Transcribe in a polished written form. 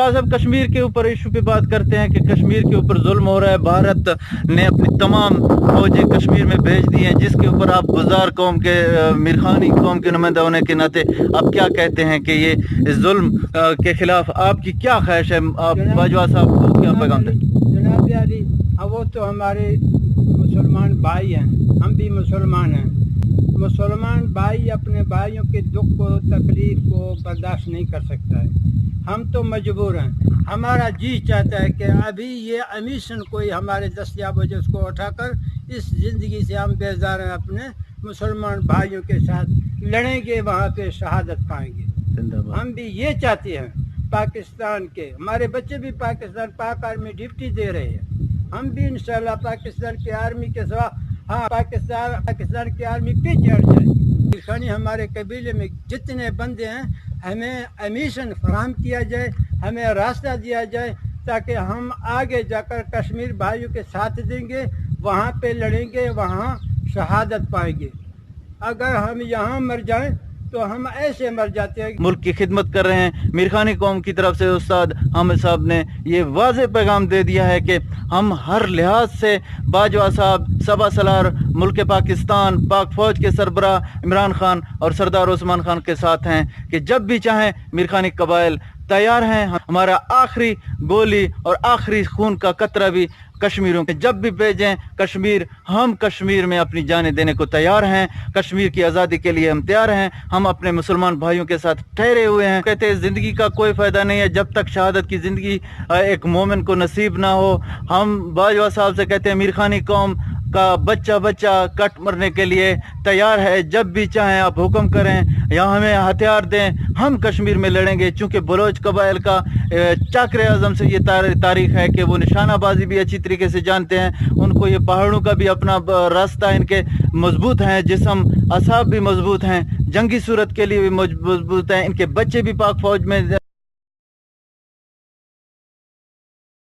साहब कश्मीर के ऊपर इशू पे बात करते हैं कि कश्मीर के ऊपर जुल्म हो रहा है। भारत ने अपनी तमाम फौजें कश्मीर में भेज दी हैं, जिसके ऊपर आप गुजार कौम के मीरखानी कौम के नुमाइंदा होने के नाते आप क्या कहते हैं कि ये इस जुल्म के खिलाफ आपकी क्या ख्वाहिश है? आप बाजवा साहब को क्या पैगाम दें? जनाब यारी, वो तो हमारे मुसलमान भाई हैं, हम भी मुसलमान हैं। मुसलमान भाई अपने भाइयों के दुख को तकलीफ को बर्दाश्त नहीं कर सकता है। हम तो मजबूर हैं। हमारा जी चाहता है कि अभी ये अमीशन कोई हमारे दस्तयाब हो जाए, उसको उठाकर इस ज़िंदगी से हम बेजार हैं, अपने मुसलमान भाइयों के साथ लड़ेंगे, वहाँ पे शहादत पाएंगे। हम भी ये चाहते हैं। पाकिस्तान के हमारे बच्चे भी पाकिस्तान पाक आर्मी ड्यूटी दे रहे हैं। हम भी इंशाल्लाह पाकिस्तान की आर्मी के सिवा पाकिस्तान की आर्मी पे चढ़ जाए। खानी हमारे कबीले में जितने बंदे हैं, हमें अमीशन फराहम किया जाए, हमें रास्ता दिया जाए, ताकि हम आगे जाकर कश्मीर भाइयों के साथ देंगे, वहाँ पे लड़ेंगे, वहाँ शहादत पाएंगे। अगर हम यहाँ मर जाएं तो हम ऐसे मर जाते हैं। मुल्क की खिदमत कर रहे हैं। मीरखानी कौम की तरफ से उस्ताद हामिद साहब ने ये वाज़ेह पैगाम दे दिया है कि हम हर लिहाज से बाजवा साहब सबा सलार मुल्क पाकिस्तान पाक फौज के सरबरा इमरान खान और सरदार उस्मान खान के साथ हैं कि जब भी चाहें मीरखानी कबाइल तैयार हैं। हमारा आखिरी गोली और आखिरी खून का कतरा भी कश्मीरों के जब भी भेजें कश्मीर, हम कश्मीर में अपनी जानें देने को तैयार हैं। कश्मीर की आज़ादी के लिए हम तैयार हैं। हम अपने मुसलमान भाइयों के साथ ठहरे हुए हैं। कहते हैं ज़िंदगी का कोई फ़ायदा नहीं है जब तक शहादत की ज़िंदगी एक मोमिन को नसीब ना हो। हम बाजवा साहब से कहते हैं मीरखानी कौम का बच्चा बच्चा कट मरने के लिए तैयार है। जब भी चाहें आप हुक्म करें या हमें हथियार दें, हम कश्मीर में लड़ेंगे। चूँकि बलोच कबाइल का चाकर आज़म से ये तारीख है कि वो निशानाबाजी भी अच्छी तरीके से जानते हैं। उनको ये पहाड़ों का भी अपना रास्ता, इनके मजबूत हैं, जिस्म असाब भी मजबूत हैं, जंगी सूरत के लिए भी मजबूत हैं। इनके बच्चे भी पाक फौज में